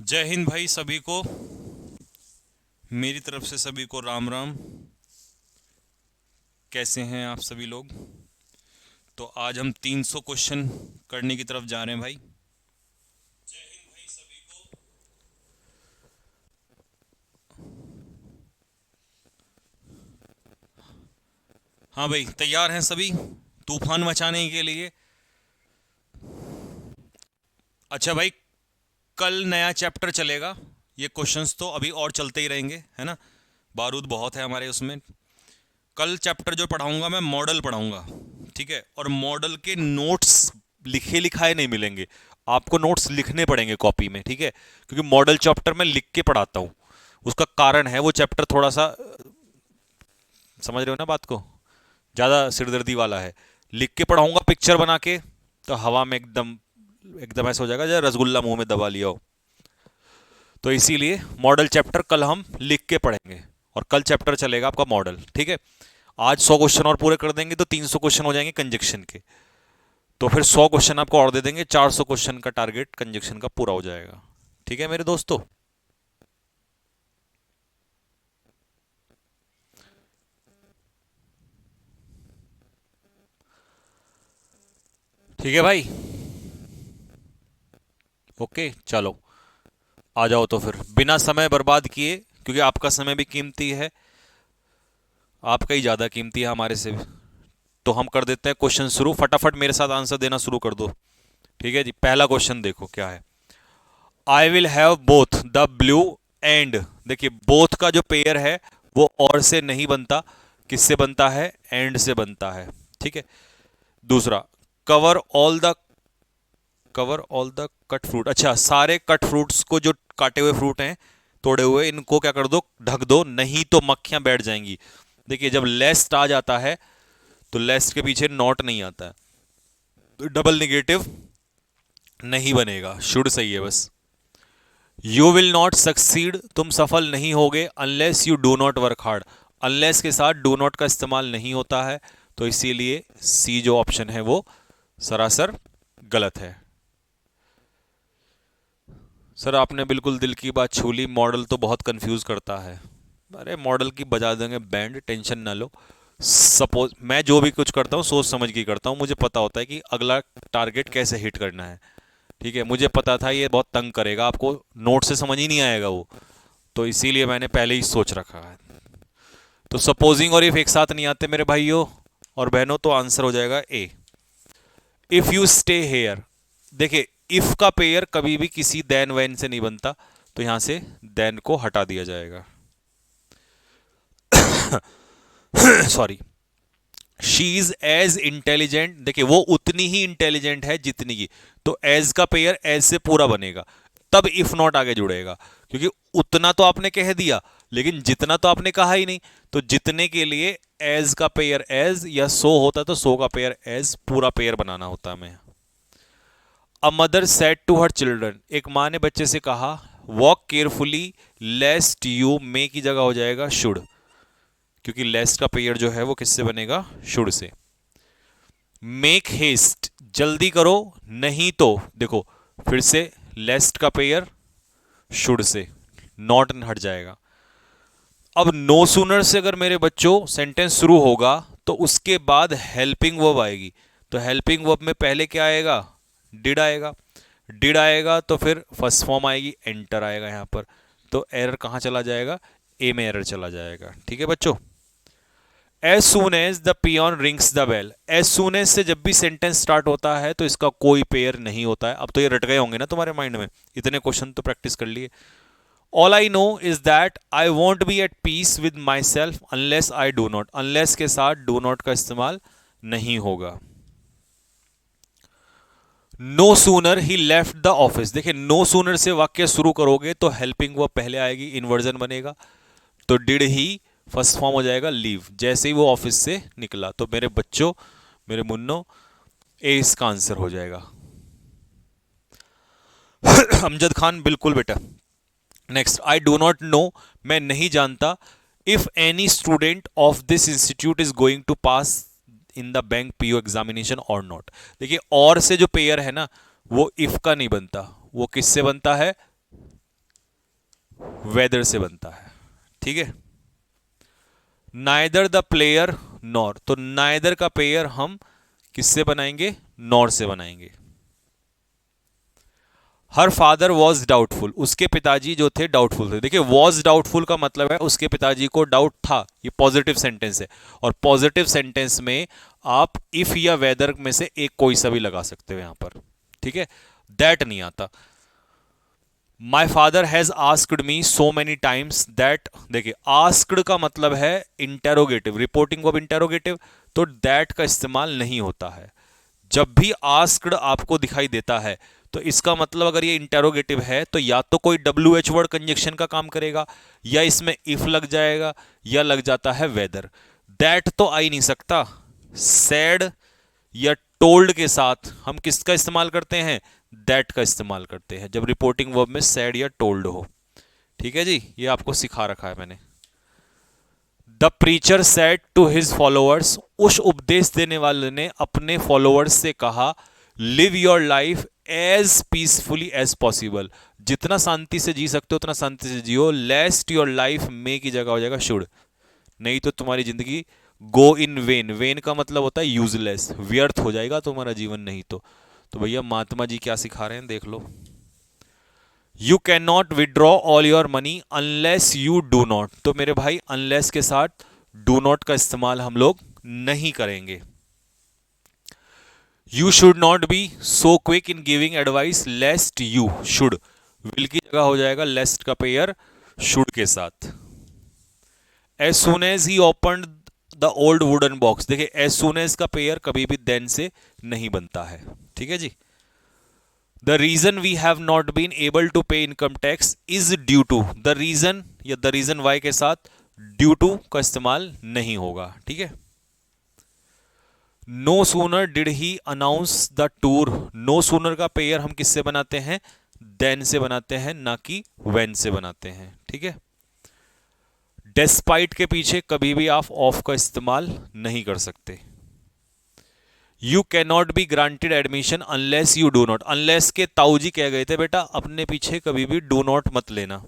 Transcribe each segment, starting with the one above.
जय हिंद भाई सभी को। मेरी तरफ से सभी को राम राम। कैसे हैं आप सभी लोग? तो आज हम 300 क्वेश्चन करने की तरफ जा रहे हैं भाई। जय हिंद भाई सभी को। हाँ भाई, तैयार हैं सभी तूफान मचाने के लिए? अच्छा भाई, कल नया चैप्टर चलेगा। ये क्वेश्चंस तो अभी और चलते ही रहेंगे, है ना। बारूद बहुत है हमारे उसमें। कल चैप्टर जो पढ़ाऊंगा मैं मॉडल पढ़ाऊंगा, ठीक है। और मॉडल के नोट्स लिखे लिखाए नहीं मिलेंगे, आपको नोट्स लिखने पड़ेंगे कॉपी में, ठीक है। क्योंकि मॉडल चैप्टर मैं लिख के पढ़ाता हूँ। उसका कारण है वो चैप्टर थोड़ा सा, समझ रहे हो ना बात को, ज़्यादा सिरदर्दी वाला है। लिख के पढ़ाऊंगा पिक्चर बना के, तो हवा में एकदम एकदम ऐसा हो जाएगा जैसे रसगुल्ला मुंह में दबा लिया हो। तो इसीलिए मॉडल चैप्टर कल हम लिख के पढ़ेंगे, और कल चैप्टर चलेगा आपका मॉडल, ठीक है। आज 100 क्वेश्चन और पूरे कर देंगे तो 300 क्वेश्चन हो जाएंगे कंजक्शन के। तो फिर 100 क्वेश्चन आपको और दे देंगे, 400 क्वेश्चन का टारगेट कंजक्शन का पूरा हो जाएगा। ठीक है मेरे दोस्तों। ठीक है भाई, ओके चलो आ जाओ। तो फिर बिना समय बर्बाद किए, क्योंकि आपका समय भी कीमती है, आपका ही ज़्यादा कीमती है हमारे से भी, तो हम कर देते हैं क्वेश्चन शुरू। फटाफट मेरे साथ आंसर देना शुरू कर दो। ठीक है जी, पहला क्वेश्चन देखो क्या है। I will have both the blue and, देखिए बोथ का जो पेयर है वो और से नहीं बनता, किससे बनता है? एंड से बनता है, ठीक है। दूसरा, cover all the, cover all the cut fruit, अच्छा सारे कट फ्रूट्स को, जो काटे हुए फ्रूट हैं तोड़े हुए, इनको क्या कर दो? ढक दो, नहीं तो मक्खियां बैठ जाएंगी। देखिए जब लेस्ट आ जाता है तो लेस्ट के पीछे नॉट नहीं आता है, तो डबल निगेटिव नहीं बनेगा, शुड सही है बस। यू विल नॉट सक्सीड, तुम सफल नहीं होगे, unless you do not work hard, unless के साथ डू नॉट का इस्तेमाल नहीं होता है, तो इसीलिए सी जो ऑप्शन है वो सरासर गलत है। सर आपने बिल्कुल दिल की बात छू ली, मॉडल तो बहुत कंफ्यूज करता है। अरे मॉडल की बजा देंगे बैंड, टेंशन ना लो। सपोज मैं जो भी कुछ करता हूँ सोच समझ के करता हूँ, मुझे पता होता है कि अगला टारगेट कैसे हिट करना है, ठीक है। मुझे पता था ये बहुत तंग करेगा आपको, नोट से समझ ही नहीं आएगा वो, तो इसीलिए मैंने पहले ही सोच रखा है। तो सपोजिंग और इफ एक साथ नहीं आते मेरे भाइयों और बहनों, तो आंसर हो जाएगा ए। इफ यू स्टे हेयर, देखिए इफ का पेयर कभी भी किसी देन वैन से नहीं बनता, तो यहां से देन को हटा दिया जाएगा। Sorry. She is as intelligent, देखिए वो उतनी ही इंटेलिजेंट है जितनी की, तो एज का पेयर एज से पूरा बनेगा, तब इफ नॉट आगे जुड़ेगा। क्योंकि उतना तो आपने कह दिया, लेकिन जितना तो आपने कहा ही नहीं, तो जितने के लिए एज का पेयर एज या सो होता, तो सो का पेयर एज पूरा पेयर बनाना होता हमें। A mother said to her children, एक माँ ने बच्चे से कहा, walk carefully lest you, may की जगह हो जाएगा शुड, क्योंकि लेस्ट का पेयर जो है वो किससे बनेगा? Should say. मेक हेस्ट, जल्दी करो, नहीं तो, देखो फिर से लेस्ट का पेयर शुड से, नॉट हट जाएगा। अब नो सूनर से अगर मेरे बच्चों सेंटेंस शुरू होगा तो उसके बाद हेल्पिंग वर्ब आएगी, तो हेल्पिंग वर्ब में पहले क्या आएगा? डिड आएगा। डिड आएगा तो फिर फर्स्ट फॉर्म आएगी, एंटर आएगा यहां पर, तो एरर कहां चला जाएगा? ए में एरर चला जाएगा, ठीक है बच्चों। As soon as the peon rings the bell, as soon as से जब भी सेंटेंस स्टार्ट होता है तो इसका कोई पेयर नहीं होता है। अब तो ये रट गए होंगे ना तुम्हारे माइंड में, इतने क्वेश्चन तो प्रैक्टिस कर लिए। All I know is that I won't be at peace with myself unless I do not, unless के साथ डू नॉट का इस्तेमाल नहीं होगा। No sooner he left the office, देखिए नो सूनर से वाक्य शुरू करोगे तो हेल्पिंग वो पहले आएगी, इन्वर्जन बनेगा, तो डिड ही फर्स्ट फॉर्म हो जाएगा लीव, जैसे ही वो ऑफिस से निकला। तो मेरे बच्चों, मेरे मुन्नों, ए इसका आंसर हो जाएगा। अमजद खान बिल्कुल बेटा। Next, I do not know, मैं नहीं जानता, if any student of this institute is going to pass in the bank PO examination or not. देखिए और से जो पेयर है ना वो इफ का नहीं बनता, वो किससे बनता है? वेदर से बनता है, ठीक है। नाइदर द प्लेयर नॉर, तो नाइदर का पेयर हम किससे बनाएंगे, नॉर से बनाएंगे। हर फादर वॉज डाउटफुल, उसके पिताजी जो थे डाउटफुल थे। देखिए वॉज डाउटफुल का मतलब है उसके पिताजी को डाउट था, ये पॉजिटिव सेंटेंस है, और पॉजिटिव सेंटेंस में आप इफ या वेदर में से एक कोई सा भी लगा सकते हो यहां पर, ठीक है। दैट नहीं आता। My father has asked me so many times that, देखिए आस्क्ड का मतलब है इंटेरोगेटिव, रिपोर्टिंग ऑफ इंटेरोगेटिव, तो दैट का इस्तेमाल नहीं होता है। जब भी आस्क्ड आपको दिखाई देता है तो इसका मतलब अगर ये इंटेरोगेटिव है तो या तो कोई डब्ल्यू एच वर्ड कंजक्शन का काम करेगा, या इसमें इफ लग जाएगा, या लग जाता है वेदर। दैट तो आ ही नहीं सकता। सैड या टोल्ड के साथ हम किसका इस्तेमाल करते हैं, दैट का इस्तेमाल करते हैं जब रिपोर्टिंग वर्ब में सैड या टोल्ड हो, ठीक है जी, ये आपको सिखा रखा है मैंने। The preacher said to his followers, उस उपदेश देने वाले ने अपने फॉलोअर्स से कहा, live your life as peacefully as possible, जितना शांति से जी सकते हो उतना शांति से जियो। लेस्ट योर लाइफ में की जगह हो जाएगा शुड, नहीं तो तुम्हारी जिंदगी गो इन वेन, वेन का मतलब होता है यूजलेस, व्यर्थ हो जाएगा तुम्हारा जीवन नहीं तो भैया महात्मा जी क्या सिखा रहे हैं देख लो। You can not withdraw all your money unless you do not, तो मेरे भाई अनलेस के साथ डू नॉट का इस्तेमाल हम लोग नहीं करेंगे। You should not be so quick in giving advice लेस्ट you should, will की जगह हो जाएगा लेस्ट का पेयर शुड के साथ। As soon as he open the old wooden box, देखिए एज सुन एज का पेयर कभी भी देन से नहीं बनता है, ठीक है जी। The reason we have not been able to pay income tax is due to, the reason या द रीजन वाई के साथ ड्यू टू का इस्तेमाल नहीं होगा, ठीक है। No sooner did he announce the tour, no sooner का पेयर हम किससे बनाते हैं, देन से बनाते हैं, ना कि वेन से बनाते हैं, ठीक है। डेस्पाइट के पीछे कभी भी आप ऑफ का इस्तेमाल नहीं कर सकते। You can not be granted admission unless you do not, unless के ताऊजी कह गए थे बेटा अपने पीछे कभी भी डू नॉट मत लेना।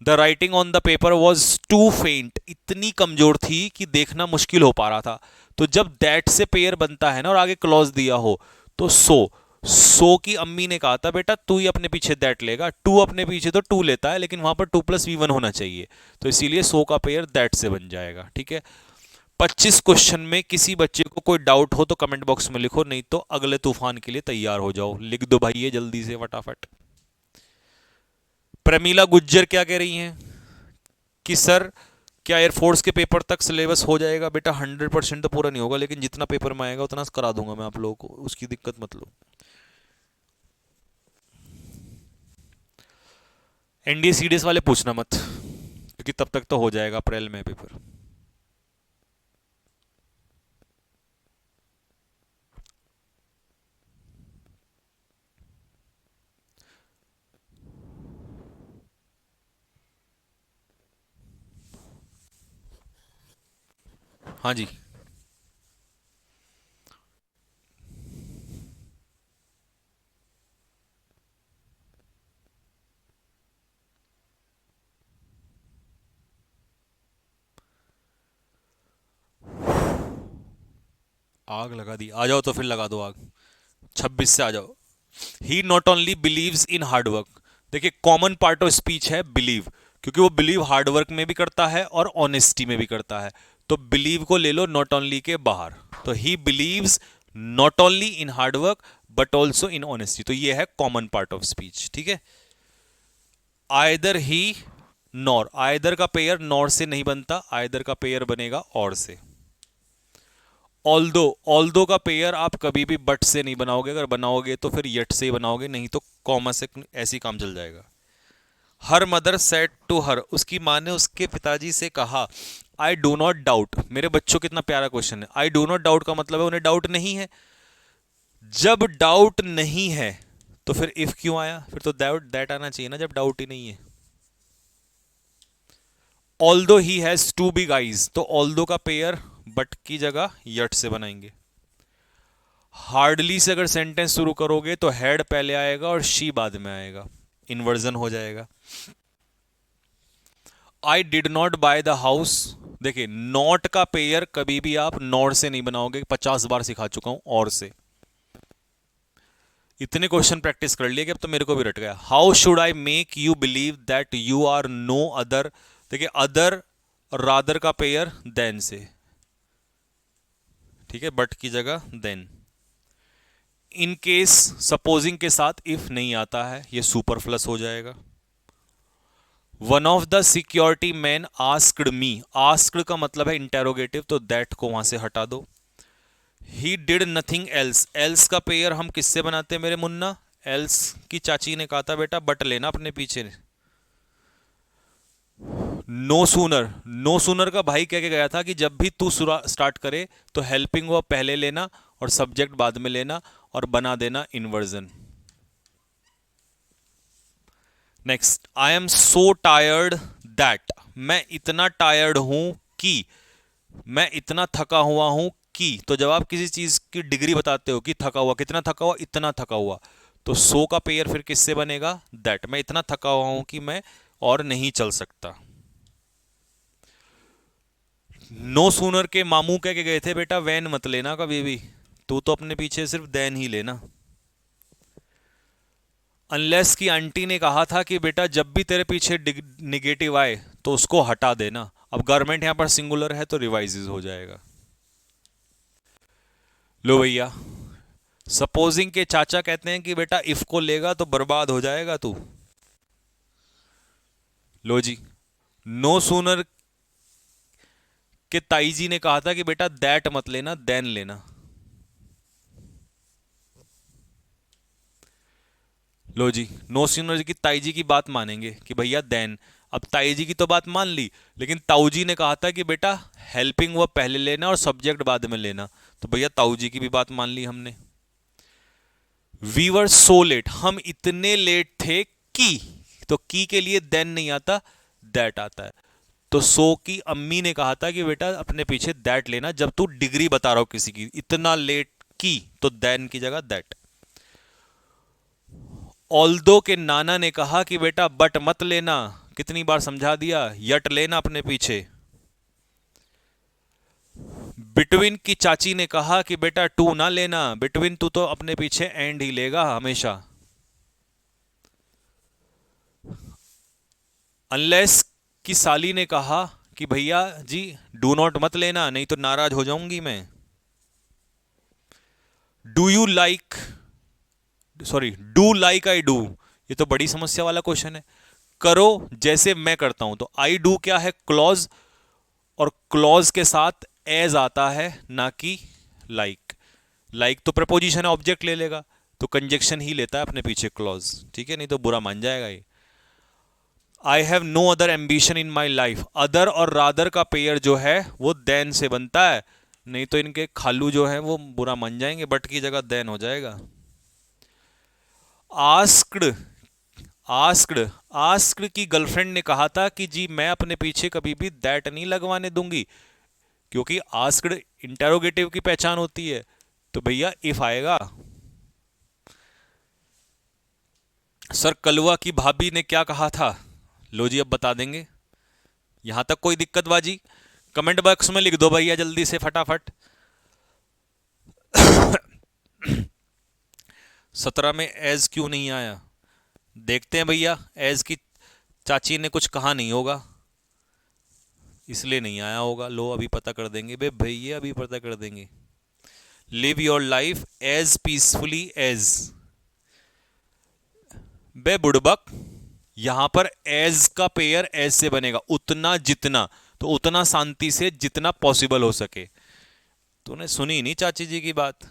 The writing on the paper was too faint, इतनी कमजोर थी कि देखना मुश्किल हो पा रहा था। तो जब दैट से पेयर बनता है ना और आगे क्लॉज दिया हो तो सो की अम्मी ने कहा था बेटा तू ही अपने पीछे दैट लेगा, टू अपने पीछे तो टू लेता है लेकिन वहां पर टू प्लस वी वन होना चाहिए, तो इसीलिए सो का पेयर दैट से बन जाएगा, ठीक है। 25 क्वेश्चन में किसी बच्चे को कोई डाउट हो तो कमेंट बॉक्स में लिखो, नहीं तो अगले तूफान के लिए तैयार हो जाओ। लिख दो भाई ये जल्दी से फटाफट। प्रमीला गुज्जर क्या कह रही हैं कि सर क्या एयरफोर्स के पेपर तक सिलेबस हो जाएगा, बेटा 100% तो पूरा नहीं होगा लेकिन जितना पेपर में आएगा उतना करा दूंगा मैं आप लोगों को, उसकी दिक्कत मत लो। एनडीए सीडीएस वाले पूछना मत क्योंकि तब तक तो हो जाएगा अप्रैल में पेपर। हाँ जी, आग लगा दी, आ जाओ तो फिर लगा दो आग, 26 से आ जाओ। He not only believes in hard work, देखिए कॉमन पार्ट ऑफ स्पीच है बिलीव, क्योंकि वो बिलीव हार्डवर्क में भी करता है और ऑनेस्टी में भी करता है, तो बिलीव को ले लो नॉट ओनली के बाहर, तो he believes not only in hard work but also in honesty, तो ये है कॉमन पार्ट ऑफ स्पीच, ठीक है। आइदर ही नॉर, आइदर का पेयर नॉर से नहीं बनता, आइदर का पेयर बनेगा और से। ऑल्दो का पेयर आप कभी भी बट से नहीं बनाओगे, अगर बनाओगे तो फिर यट से ही बनाओगे, नहीं तो कॉमा से ऐसे ही काम चल जाएगा। Her mother said to her, उसकी माँ ने उसके पिताजी से कहा, आई डू नॉट डाउट, मेरे बच्चों कितना प्यारा क्वेश्चन है, आई डू नॉट डाउट का मतलब है उन्हें डाउट नहीं है। जब डाउट नहीं है तो फिर इफ क्यों आया, फिर तो दैट आना चाहिए ना जब डाउट ही नहीं है। Although he has two big eyes, तो ऑल्दो का पेयर बट की जगह यट से बनाएंगे। हार्डली से अगर सेंटेंस शुरू करोगे तो हेड पहले आएगा और शी बाद में आएगा, इन्वर्जन हो जाएगा। I did not by the house, देखिए नॉट का पेयर कभी भी आप नॉट से नहीं बनाओगे, 50 बार सिखा चुका हूं और से। इतने क्वेश्चन प्रैक्टिस कर लिए कि अब तो मेरे को भी रट गया। How should I make you believe that you are no other, देखिए अदर रादर का पेयर देन से, ठीक है, बट की जगह देन। इन केस सपोजिंग के साथ इफ नहीं आता है, ये सुपरफ्लस हो जाएगा। One of the security man asked me, asked का मतलब है इंटेरोगेटिव, तो दैट को वहां से हटा दो। He did nothing else, else का पेयर हम किससे बनाते हैं मेरे मुन्ना? एल्स की चाची ने कहा था बेटा बट लेना अपने पीछे। नो सूनर, नो सूनर का भाई कह के गया था कि जब भी तू स्टार्ट करे तो हेल्पिंग वर्ब पहले लेना और सब्जेक्ट बाद में लेना और बना देना inversion. Next, I am so tired that, मैं इतना टायर्ड हूं कि, मैं इतना थका हुआ हूं कि, तो जब आप किसी चीज की डिग्री बताते हो कि थका हुआ, कितना थका हुआ, इतना थका हुआ, तो सो का पेयर फिर किससे बनेगा? दैट, मैं इतना थका हुआ हूं कि मैं और नहीं चल सकता। नो सूनर के मामू कह के गए थे बेटा वैन मत लेना कभी भी, तू तो अपने पीछे सिर्फ देन ही लेना। अनलेस की आंटी ने कहा था कि बेटा जब भी तेरे पीछे निगेटिव आए तो उसको हटा देना। अब गवर्नमेंट यहां पर सिंगुलर है तो रिवाइज हो जाएगा। लो भैया, सपोजिंग के चाचा कहते हैं कि बेटा इफ को लेगा तो बर्बाद हो जाएगा तू। लो जी, नो सूनर के ताई जी ने कहा था कि बेटा दैट मत लेना, देन लेना। लो जी, नो सूनर जी की ताई जी की बात मानेंगे कि भैया देन। अब ताई जी की तो बात मान ली, लेकिन ताऊ जी ने कहा था कि बेटा हेल्पिंग वो पहले लेना और सब्जेक्ट बाद में लेना, तो भैया ताऊ जी की भी बात मान ली हमने। वी वर सो लेट, हम इतने लेट थे कि, तो की के लिए देन नहीं आता, दैट आता है। तो सो की अम्मी ने कहा था कि बेटा अपने पीछे दैट लेना जब तू डिग्री बता रहा हो किसी की, इतना लेट की, तो देन की जगह दैट। ऑल्दो के नाना ने कहा कि बेटा बट मत लेना, कितनी बार समझा दिया, यट लेना अपने पीछे। बिटवीन की चाची ने कहा कि बेटा टू ना लेना, बिटवीन तू तो अपने पीछे एंड ही लेगा हमेशा। अनलेस की साली ने कहा कि भैया जी डू नॉट मत लेना नहीं तो नाराज हो जाऊंगी मैं। Do you like, sorry do like I do, ये तो बड़ी समस्या वाला क्वेश्चन है। करो जैसे मैं करता हूं, तो आई डू क्या है? क्लॉज, और क्लॉज के साथ एज आता है ना कि लाइक। लाइक तो प्रपोजिशन है, ऑब्जेक्ट ले लेगा, तो कंजक्शन ही लेता है अपने पीछे क्लॉज, ठीक है, नहीं तो बुरा मान जाएगा ये। I have no other ambition in my life, other और रादर का पेयर जो है वो देन से बनता है, नहीं तो इनके खालू जो है वो बुरा मान जाएंगे, बट की जगह देन हो जाएगा। आस्क्ड, आस्क्ड, आस्क्ड की गर्लफ्रेंड ने कहा था कि जी मैं अपने पीछे कभी भी दैट नहीं लगवाने दूंगी, क्योंकि आस्क्ड इंटेरोगेटिव की पहचान होती है, तो भैया इफ आएगा। सर कलवा की भाभी ने क्या कहा था? लो जी अब बता देंगे। यहां तक कोई दिक्कत बाजी? कमेंट बॉक्स में लिख दो भैया जल्दी से फटाफट। 17 में एज क्यों नहीं आया? देखते हैं भैया, एज की चाची ने कुछ कहा नहीं होगा इसलिए नहीं आया होगा। लो अभी पता कर देंगे बे भैया, अभी पता कर देंगे। Live your life as peacefully as, बे बुड़बक, यहां पर एज का पेयर एज से बनेगा, उतना जितना, तो उतना शांति से जितना पॉसिबल हो सके। तूने सुनी नहीं चाची जी की बात?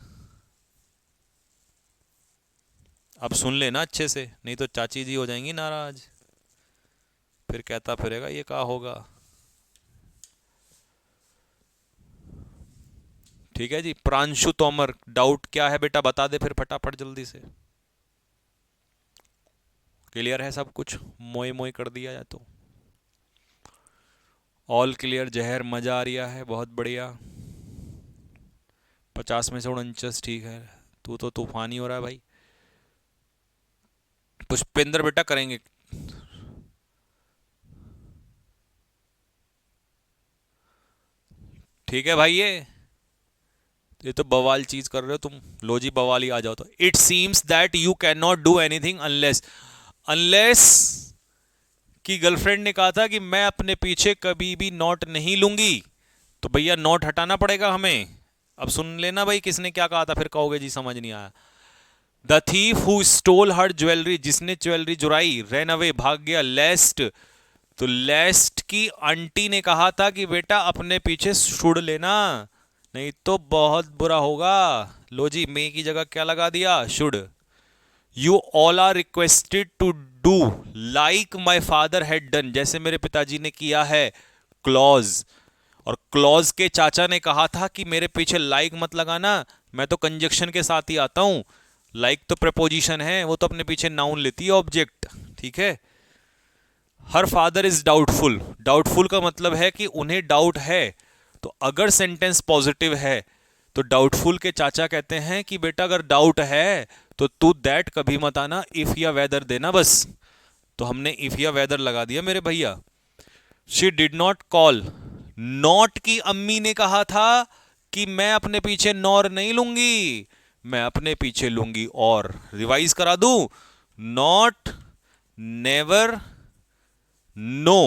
अब सुन लेना अच्छे से, नहीं तो चाची जी हो जाएंगी नाराज, फिर कहता फिरेगा ये क्या होगा। ठीक है जी। प्रांशु तोमर, डाउट क्या है बेटा बता दे फिर फटाफट जल्दी से। क्लियर है सब कुछ? मोई मोई कर दिया या तो ऑल क्लियर। जहर मजा आ रहा है, बहुत बढ़िया। 50 में से 49 ठीक है, तू तो तूफानी हो रहा है भाई। पुष्पेंद्र बेटा करेंगे। ठीक है भाई, ये तो बवाल चीज कर रहे हो तुम। लो जी, बवाल ही आ जाओ तो। It seems that you can not do anything unless, unless की गर्लफ्रेंड ने कहा था कि मैं अपने पीछे कभी भी नोट नहीं लूंगी, तो भैया नोट हटाना पड़ेगा हमें। अब सुन लेना भाई किसने क्या कहा था, फिर कहोगे जी समझ नहीं आया। The thief who stole her jewellery, जिसने ज्वेलरी चुराई, रेन अवे भाग गया, लेस्ट, तो लेस्ट की आंटी ने कहा था कि बेटा अपने पीछे छुड़ लेना, नहीं तो बहुत बुरा होगा। लो जी, मे की जगह क्या लगा दिया, should. You all are requested to do like my father had done, जैसे मेरे पिताजी ने किया है, क्लॉज। और क्लॉज के चाचा ने कहा था कि मेरे पीछे लाइक मत लगाना, मैं तो कंजक्शन के साथ ही आता हूं। लाइक तो प्रपोजिशन है, वो तो अपने पीछे नाउन लेती है, ऑब्जेक्ट। ठीक है। Her father is doubtful, doubtful का मतलब है कि उन्हें डाउट है। तो अगर सेंटेंस पॉजिटिव है तो डाउटफुल के चाचा कहते हैं कि बेटा अगर डाउट है तो तू दैट कभी मत आना, इफ या वेदर देना बस। तो हमने इफ या वेदर लगा दिया मेरे भैया। She did not call, not की अम्मी ने कहा था कि मैं अपने पीछे नॉर नहीं लूंगी, मैं अपने पीछे लूंगी और। रिवाइज करा दूं, नॉट, नेवर, नो,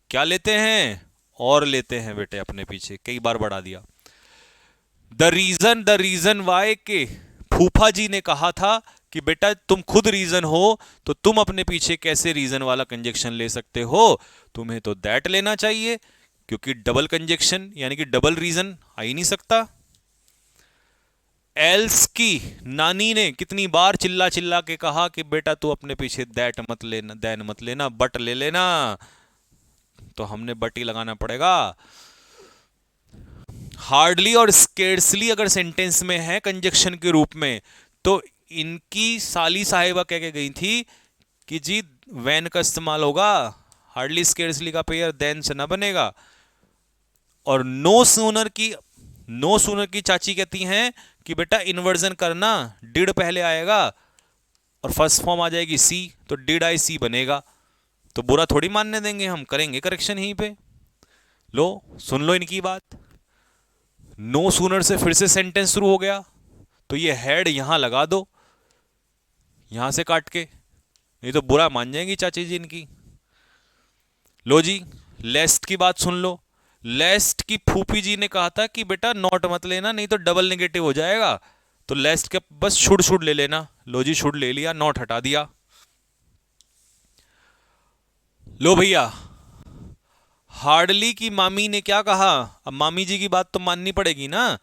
क्या लेते हैं, और लेते हैं बेटे अपने पीछे, कई बार बढ़ा दिया। द रीजन वाई के फूफा जी ने कहा था कि बेटा तुम खुद रीजन हो तो तुम अपने पीछे कैसे रीजन वाला कंजक्शन ले सकते हो, तुम्हें तो दैट लेना चाहिए, क्योंकि डबल कंजक्शन यानी कि डबल रीजन आ ही नहीं सकता। एल्स की नानी ने कितनी बार चिल्ला चिल्ला के कहा कि बेटा तू अपने पीछे दैट मत लेना, दैन मत लेना, बट ले लेना, तो हमने बट ही लगाना पड़ेगा। हार्डली और स्केर्सली अगर सेंटेंस में है कंजक्शन के रूप में, तो इनकी साली साहिबा कह के गई थी कि जी वैन का इस्तेमाल होगा, हार्डली स्केर्सली का पेयर देन से ना बनेगा। और नो सूनर की चाची कहती हैं कि बेटा इन्वर्जन करना, डिड पहले आएगा और फर्स्ट फॉर्म आ जाएगी सी, तो डिड आई सी बनेगा। तो बुरा थोड़ी मानने देंगे, हम करेंगे करेक्शन यहीं पे। लो सुन लो इनकी बात। नो सूनर से फिर से सेंटेंस शुरू हो गया, तो ये हेड यहां लगा दो, यहां से काट के, नहीं तो बुरा मान जाएंगी चाची जी इनकी। लो जी, लेस्ट की बात सुन लो। लेस्ट की फूफी जी ने कहा था कि बेटा नॉट मत लेना, नहीं तो डबल नेगेटिव हो जाएगा, तो लेस्ट के बस शुड शुड ले लेना। लो जी, शुड ले लिया, नॉट हटा दिया। लो भैया, हार्डली की मामी ने क्या कहा, अब मामी जी की बात तो माननी पड़ेगी ना।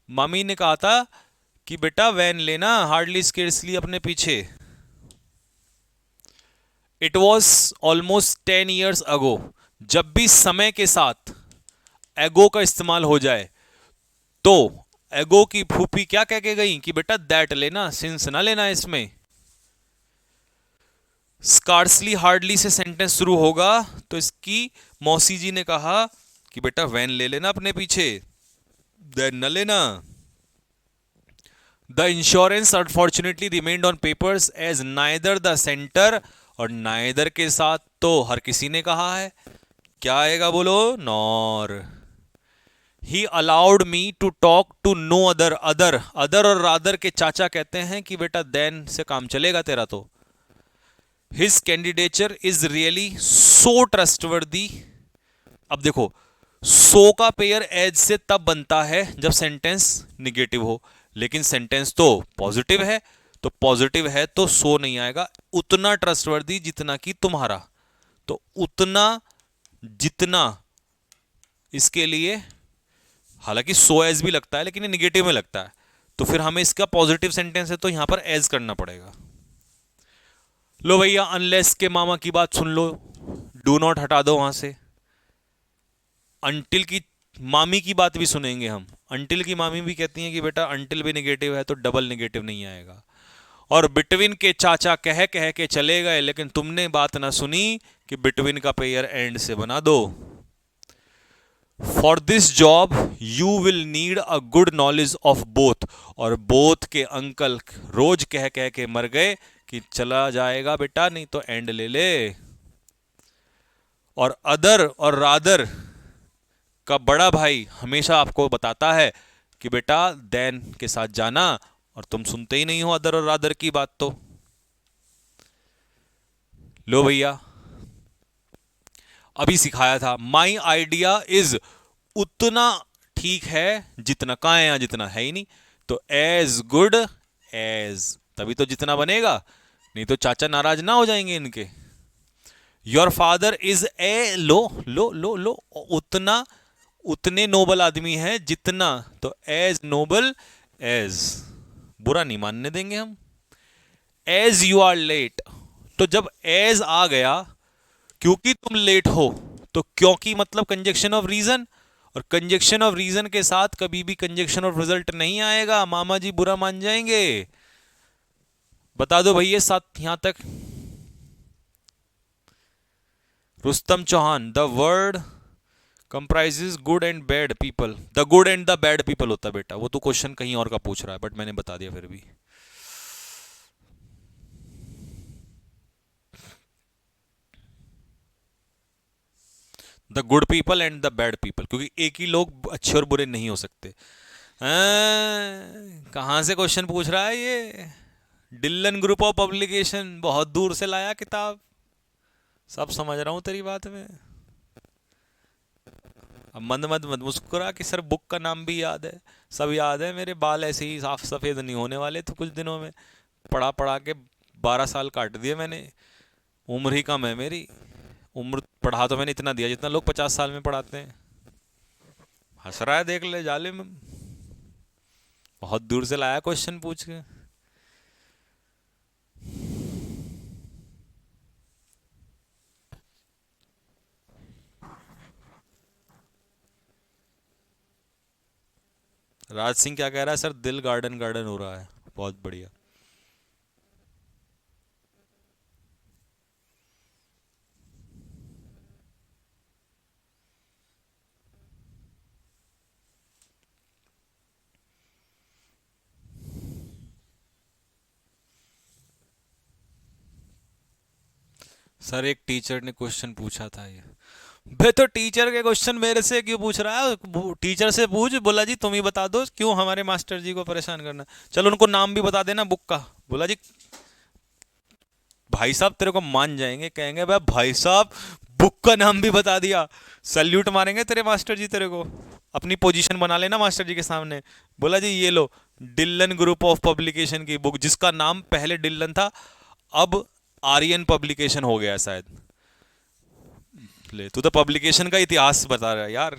मामी ने कहा था कि बेटा वैन लेना, हार्डली स्केर्सली अपने पीछे। It was almost 10 years ago, जब भी समय के साथ एगो का इस्तेमाल हो जाए तो एगो की फूफी क्या कह के गई कि बेटा दैट लेना, सिंस ना लेना इसमें। स्कार्सली हार्डली से सेंटेंस शुरू होगा, तो इसकी मौसी जी ने कहा कि बेटा वैन ले लेना अपने पीछे, देन न लेना। The insurance unfortunately remained on papers as neither the centre, और नाइदर के साथ तो हर किसी ने कहा है, क्या आएगा बोलो, nor. He allowed me to talk to no other, other और रादर के चाचा कहते हैं कि बेटा देन से काम चलेगा तेरा तो। His candidature is really so trustworthy. अब देखो, सो का पेयर एज से तब बनता है जब सेंटेंस निगेटिव हो, लेकिन सेंटेंस तो पॉजिटिव है, तो पॉजिटिव है तो सो नहीं आएगा। उतना ट्रस्टवर्दी जितना कि तुम्हारा, तो उतना जितना, इसके लिए हालांकि सो एज भी लगता है लेकिन ये निगेटिव में लगता है, तो फिर हमें इसका पॉजिटिव सेंटेंस है तो यहां पर एज करना पड़ेगा। लो भैया, अनलेस के मामा की बात सुन लो, डू नॉट हटा दो वहां से। अंटिल की मामी की बात भी सुनेंगे हम। अंटिल की मामी भी कहती हैं कि बेटा अंटिल भी नेगेटिव है तो डबल नेगेटिव नहीं आएगा। और बिटवीन के चाचा कह कह के चले गए, लेकिन तुमने बात ना सुनी कि बिटवीन का पेयर एंड से बना दो। For this job you will need a good knowledge of both, और बोथ के अंकल रोज कह कह के मर गए कि चला जाएगा बेटा नहीं तो एंड ले ले। और अदर और रादर का बड़ा भाई हमेशा आपको बताता है कि बेटा देन के साथ जाना, और तुम सुनते ही नहीं हो अदर और रादर की बात। तो लो भैया, अभी सिखाया था माई आइडिया इज उतना ठीक है जितना, कहां है यहां जितना है ही नहीं, तो एज गुड एज, तभी तो जितना बनेगा, नहीं तो चाचा नाराज ना हो जाएंगे इनके। योर फादर इज ए, लो लो लो लो, उतना, उतने नोबल आदमी है जितना, तो एज नोबल एज, बुरा नहीं मानने देंगे हम। एज यू आर लेट, तो जब एज आ गया क्योंकि तुम लेट हो, तो क्योंकि मतलब कंजक्शन ऑफ रीजन, और कंजक्शन ऑफ रीजन के साथ कभी भी कंजक्शन ऑफ रिजल्ट नहीं आएगा, मामा जी बुरा मान जाएंगे। बता दो भैया साथ यहां तक। Rustam Chauhan, the word comprises good and bad people, the good and the bad people होता बेटा, वो तो क्वेश्चन कहीं और का पूछ रहा है बट मैंने बता दिया फिर भी। The good people and the bad people, क्योंकि एक ही लोग अच्छे और बुरे नहीं हो सकते। कहां से क्वेश्चन पूछ रहा है ये? डिल्लन ग्रुप ऑफ पब्लिकेशन, बहुत दूर से लाया किताब, सब समझ रहा हूं तेरी बात में। अब मंद मत मत मुस्कुरा कि सर बुक का नाम भी याद है, सब याद है, मेरे बाल ऐसे ही साफ सफेद नहीं होने वाले तो कुछ दिनों में, पढ़ा पढ़ा के 12 साल काट दिए मैंने, उम्र ही कम है मेरी, उम्र पढ़ा तो मैंने इतना दिया जितना लोग 50 साल में पढ़ाते हैं। हंस रहा है, देख ले जालिम, बहुत दूर से लाया क्वेश्चन पूछ के। राज सिंह क्या कह रहा है? सर दिल गार्डन गार्डन हो रहा है, बहुत बढ़िया। सर एक टीचर ने क्वेश्चन पूछा था ये, बे तो टीचर के क्वेश्चन मेरे से क्यों पूछ रहा है? टीचर से पूछ, बोला जी तुम ही बता दो, क्यों हमारे मास्टर जी को परेशान करना। चलो उनको नाम भी बता देना बुक का, बोला जी भाई साहब तेरे को मान जाएंगे, कहेंगे भाई भाई साहब बुक का नाम भी बता दिया, सल्यूट मारेंगे तेरे मास्टर जी तेरे को। अपनी पोजीशन बना लेना मास्टर जी के सामने, बोला जी ये लो डिल्लन ग्रुप ऑफ पब्लिकेशन की बुक, जिसका नाम पहले डिल्लन था अब आर्यन पब्लिकेशन हो गया शायद। ले तू तो पब्लिकेशन का इतिहास बता रहा है यार,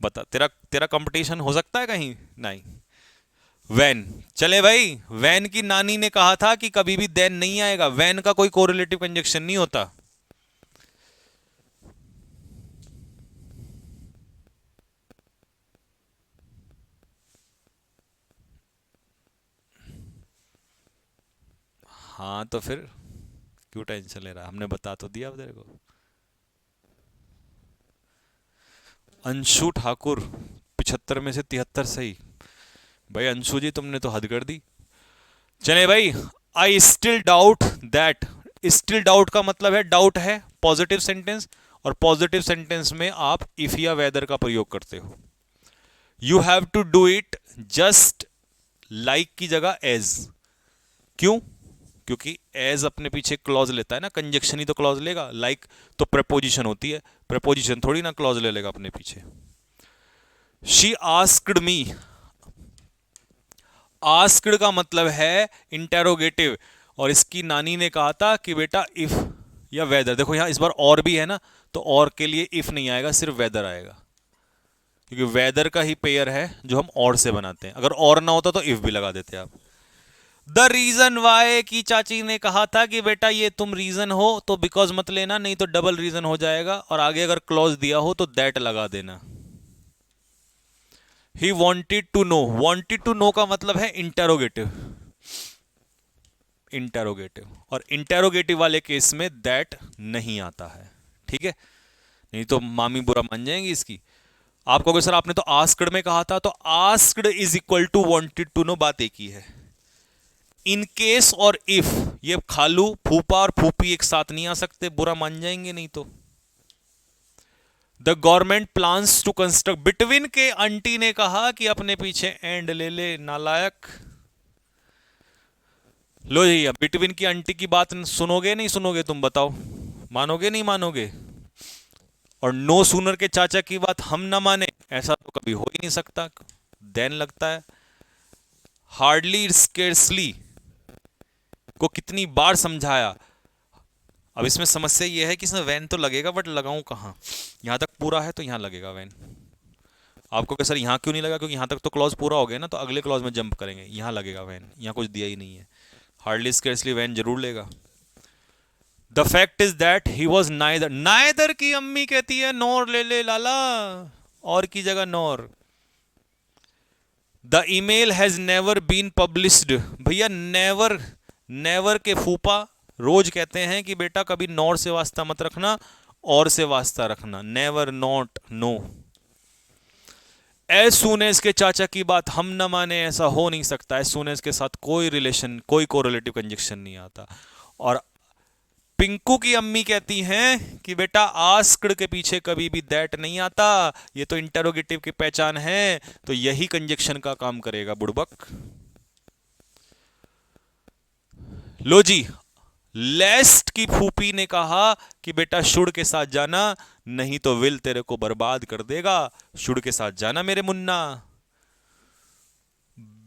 बता तेरा तेरा कंपटीशन हो सकता है कहीं? नहीं। वैन, चले भाई, वैन की नानी ने कहा था कि कभी भी देन नहीं आएगा, वैन का कोई कोरिलेटिव कंजक्शन नहीं होता। हाँ तो फिर क्यों टेंशन ले रहा है, हमने बता तो दिया अब तेरे को। अंशु ठाकुर, 75 में से 73 सही। भाई अंशु जी तुमने तो हद कर दी। चले भाई, I still doubt that, still doubt का मतलब है डाउट है पॉजिटिव सेंटेंस, और पॉजिटिव सेंटेंस में आप इफ या वेदर का प्रयोग करते हो। You have to do it just like की जगह एज, क्यों? क्योंकि एज अपने पीछे क्लॉज लेता है ना, कंजक्शन ही तो क्लॉज लेगा, लाइक तो प्रपोजिशन होती है, प्रपोजिशन थोड़ी ना क्लॉज ले लेगा अपने पीछे। शी आस्क्ड मी, आस्क्ड का मतलब है इंटेरोगेटिव, और इसकी नानी ने कहा था कि बेटा इफ या वेदर, देखो यहां इस बार और भी है ना, तो और के लिए इफ नहीं आएगा, सिर्फ वेदर आएगा, क्योंकि वेदर का ही पेयर है जो हम और से बनाते हैं, अगर और ना होता तो इफ भी लगा देते आप। द रीजन वाई की चाची ने कहा था कि बेटा ये तुम रीजन हो तो बिकॉज मत लेना, नहीं तो डबल रीजन हो जाएगा, और आगे अगर क्लॉज दिया हो तो दैट लगा देना। He wanted to know, wanted to know का मतलब है इंटेरोगेटिव, इंटेरोगेटिव, और इंटेरोगेटिव वाले केस में दैट नहीं आता है, ठीक है, नहीं तो मामी बुरा मान जाएंगी इसकी। आप कहोगे सर आपने तो आस्क्ड में कहा था, तो asked is equal to wanted to know, बात एक ही है। इन केस और इफ, ये खालू फूफा और फूफी एक साथ नहीं आ सकते, बुरा मान जाएंगे नहीं तो। The government plans to construct, between के आंटी ने कहा कि अपने पीछे एंड ले ले, नालायक। लो जी, अब बिटवीन की आंटी की बात सुनोगे नहीं सुनोगे, तुम बताओ, मानोगे नहीं मानोगे? और नो सूनर के चाचा की बात हम ना माने, ऐसा तो कभी हो ही नहीं सकता। देन लगता है हार्डली स्केर्सली को कितनी बार समझाया। अब इसमें समस्या यह है कि इसमें वैन तो लगेगा, बट लगाऊं कहां? यहां तक पूरा है तो यहां लगेगा वैन। आपको क्या सर यहां क्यों नहीं लगा? क्योंकि यहां तक तो क्लॉज पूरा हो गया ना, तो अगले क्लॉज में जंप करेंगे, यहां लगेगा वैन, यहां कुछ दिया ही नहीं है। हार्डली स्केर्सली वैन जरूर लेगा। The fact is that he was neither, neither की अम्मी कहती है नॉर ले ले लाला, और की जगह nor. The email has never been published, भैया नेवर, नेवर के फूफा रोज कहते हैं कि बेटा कभी नॉर से वास्ता मत रखना, और से वास्ता रखना, never, not, no. As soon as के चाचा की बात हम न माने, ऐसा हो नहीं सकता। एज सुन एज के साथ कोई रिलेशन, कोई कोरिलेटिव कंजक्शन नहीं आता। और पिंकू की अम्मी कहती हैं कि बेटा आस्क्ड के पीछे कभी भी दैट नहीं आता, ये तो इंटरोगेटिव की पहचान है, तो यही कंजक्शन का काम करेगा बुड़बक। लो जी, लेस्ट की फूफी ने कहा कि बेटा शुड के साथ जाना, नहीं तो विल तेरे को बर्बाद कर देगा, शुड के साथ जाना मेरे मुन्ना।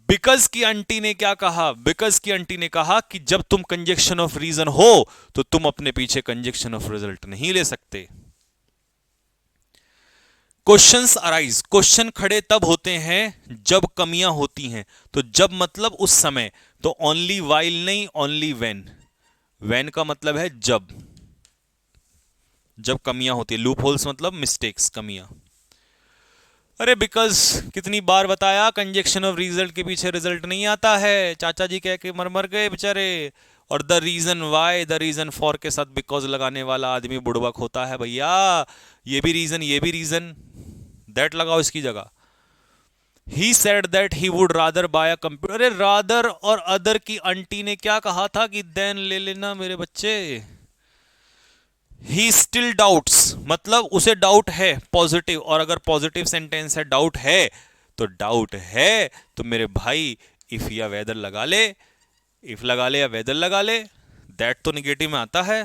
बिकॉज की आंटी ने क्या कहा? बिकॉज की आंटी ने कहा कि जब तुम कंजक्शन ऑफ रीजन हो तो तुम अपने पीछे कंजक्शन ऑफ रिजल्ट नहीं ले सकते। क्वेश्चंस अराइज, क्वेश्चन खड़े तब होते हैं जब कमियां होती हैं। तो जब मतलब उस समय, तो ओनली वाइल नहीं, ओनली व्हेन। व्हेन का मतलब है जब, जब कमियां होती है। लूप होल्स मतलब मिस्टेक्स, कमियां। अरे बिकॉज कितनी बार बताया, कंजक्शन ऑफ रिजल्ट के पीछे रिजल्ट नहीं आता है, चाचा जी कह के मर मर गए बेचारे। और the reason why, the reason for के साथ बिकॉज लगाने वाला आदमी बुड़बक होता है भैया। ये भी रीजन, ये भी रीजन, दैट लगाओ इसकी जगह। He said that he would rather buy a computer. अरे रादर और अदर की आंटी ने क्या कहा था कि देन ले लेना मेरे बच्चे। ही स्टिल डाउट्स, मतलब उसे डाउट है, पॉजिटिव, और अगर पॉजिटिव सेंटेंस है डाउट है, तो डाउट है तो मेरे भाई इफ या वेदर लगा ले, इफ लगा ले या वेदर लगा ले, दैट तो निगेटिव में आता है।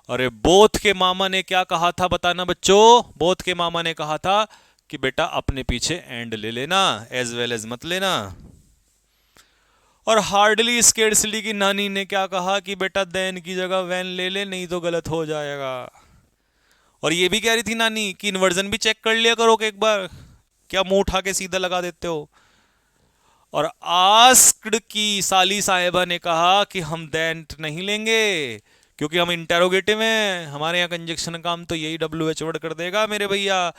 अरे बोथ के मामा ने क्या कहा था बताना बच्चों? बोथ के मामा ने कहा था कि बेटा अपने पीछे एंड ले लेना, एज वेल एज मत लेना। और हार्डली स्केर्सली की नानी ने क्या कहा कि बेटा देन की जगह वैन ले ले, नहीं तो गलत हो जाएगा। और ये भी कह रही थी नानी कि इन्वर्जन भी चेक कर लिया करो कि एक बार, क्या मुंह उठा के सीधा लगा देते हो। और आस्क्ड की साली साहिबा ने कहा कि हम देन नहीं लेंगे क्योंकि हम इंटेरोगेटिव हैं, हमारे यहाँ कंजक्शन काम तो यही WH वर्ड कर देगा मेरे भैया।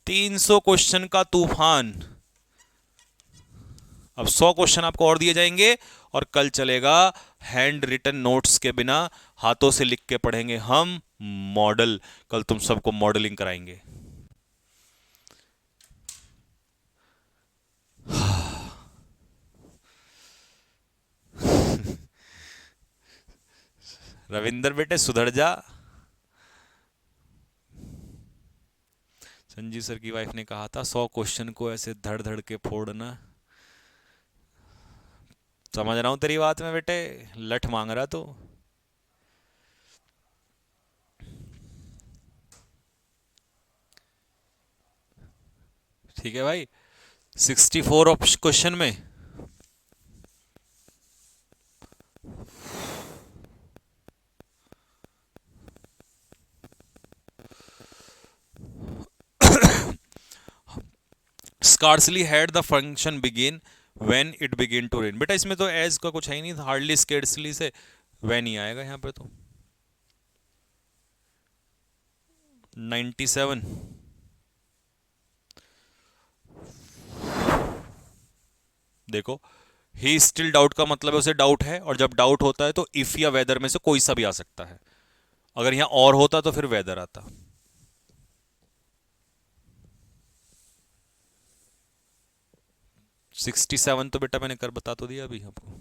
300 क्वेश्चन का तूफान। अब 100 क्वेश्चन आपको और दिए जाएंगे, और कल चलेगा हैंड रिटन नोट्स के बिना, हाथों से लिख के पढ़ेंगे हम मॉडल। कल तुम सबको मॉडलिंग कराएंगे। रविंदर बेटे सुधर जा। संजीव सर की वाइफ ने कहा था 100 क्वेश्चन को ऐसे धड़ धड़ के फोड़ना। समझ रहा हूं तेरी बात में बेटे, लठ मांग रहा तो। ठीक है भाई, 64 क्वेश्चन में scarcely had the function begin when it begin to rain. बेटा इसमें तो एज का कुछ है ही नहीं, हार्डली स्केर्सली से व्हेन ही आएगा यहाँ पे। तो 97। देखो, ही स्टिल डाउट का मतलब है उसे डाउट है, और जब डाउट होता है तो इफ या वेदर में से कोई सा भी आ सकता है। अगर यहां और होता तो फिर वेदर आता। 67 तो बेटा मैंने कर बता तो दिया अभी आपको,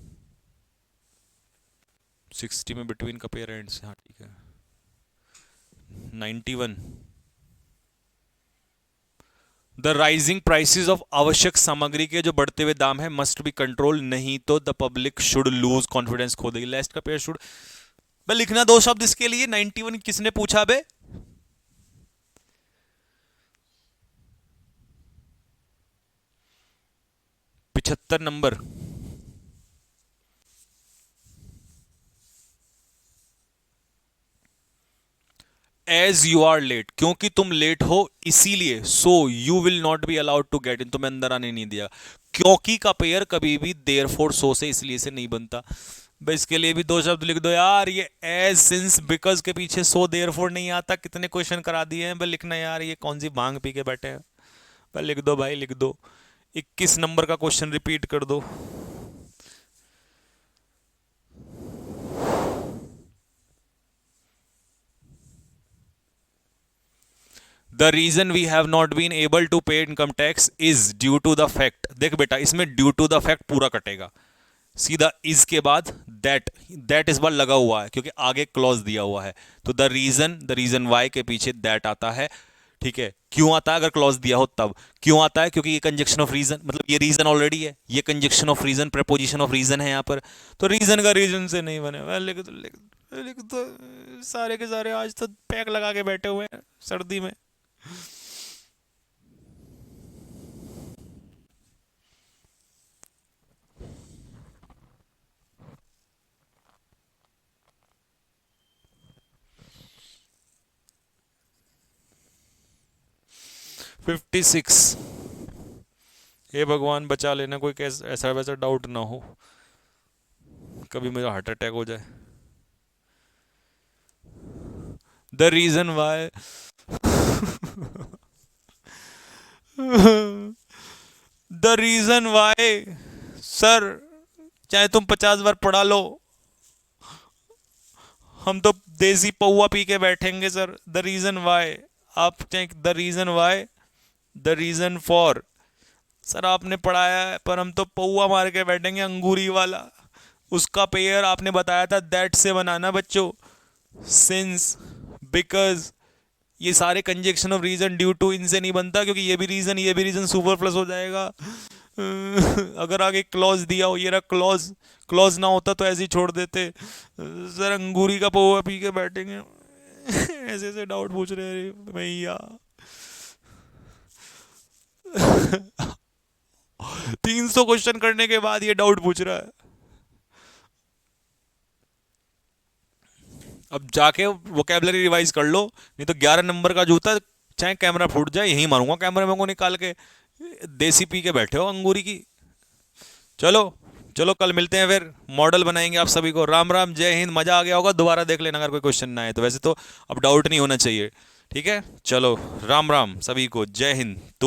60 में बिटवीन का पेयर एंड्स, हाँ ठीक है। 91, द राइजिंग प्राइसेस ऑफ आवश्यक सामग्री के जो बढ़ते हुए दाम है मस्ट बी कंट्रोल, नहीं तो the public should lose confidence, खो देगी। लास्ट का पेयर शुड, बे लिखना दो शब्द इसके लिए। 91 किसने पूछा बे? पिछहत्तर नंबर। एज यू आर लेट, क्योंकि तुम लेट हो इसीलिए, so you will not be allowed to get in, तुम्हें अंदर आने नहीं दिया। क्योंकि का पेयर कभी भी देयर फोर सो से इसलिए से नहीं बनता। बस इसके लिए भी दो शब्द लिख दो यार, ये एज सिंस बिकॉज के पीछे सो देयर फोर नहीं आता। कितने क्वेश्चन करा दिए हैं बस लिखना यार, ये कौन सी भांग पी के बैठे हैं। बस लिख दो भाई, लिख दो। 21 नंबर का क्वेश्चन रिपीट कर दो। The reason we have not been able to pay income tax is due to the fact. देख बेटा इसमें ड्यू टू द फैक्ट पूरा कटेगा, सीधा इज के बाद दैट इस बार लगा हुआ है क्योंकि आगे क्लॉज दिया हुआ है। तो द रीजन वाई के पीछे दैट आता है, ठीक है। क्यों आता है? अगर क्लॉज दिया हो तब। क्यों आता है? क्योंकि ये कंजक्शन ऑफ रीजन, मतलब ये रीजन ऑलरेडी है, ये conjunction of reason, preposition of reason है यहाँ पर। तो रीजन का रीजन से नहीं बने। लिख दो सारे के सारे, आज तो पैक लगा के बैठे हुए हैं सर्दी में। फिफ्टी सिक्स, हे भगवान बचा लेना, कोई कैसा ऐसा वैसा डाउट ना हो, कभी मुझे हार्ट अटैक हो जाए। The reason why the reason why sir, चाहे तुम 50 बार पढ़ा लो, हम तो देसी पौवा पी के बैठेंगे सर। द रीजन वाई, आप चाहे the reason why, the reason for, sir आपने पढ़ाया है पर हम तो पौवा मार के बैठेंगे अंगूरी वाला। उसका पेयर आपने बताया था दैट से बनाना बच्चों, सिंस, बिकॉज, ये सारे conjunction of reason due to इनसे नहीं बनता क्योंकि ये भी रीजन सुपर प्लस हो जाएगा। अगर आगे क्लॉज दिया हो, ये रहा क्लॉज, क्लॉज ना होता तो ऐसे ही छोड़ देते। सर अंगूरी का पौवा पी के बैठेंगे। ऐसे ऐसे डाउट पूछ रहे हैं भैया। 300 क्वेश्चन करने के बाद ये डाउट पूछ रहा है। अब जाके वोकेबलरी रिवाइज कर लो, नहीं तो 11 नंबर का जूता चाहे कैमरा फूट जाए यहीं मारूंगा कैमरे में को निकाल के। देसी पी के बैठे हो अंगूरी की। चलो चलो कल मिलते हैं, फिर मॉडल बनाएंगे आप सभी को। राम राम, जय हिंद। मजा आ गया होगा, दोबारा देख लेना अगर कोई क्वेश्चन ना आए तो। वैसे तो अब डाउट नहीं होना चाहिए, ठीक है। चलो राम राम सभी को, जय हिंद।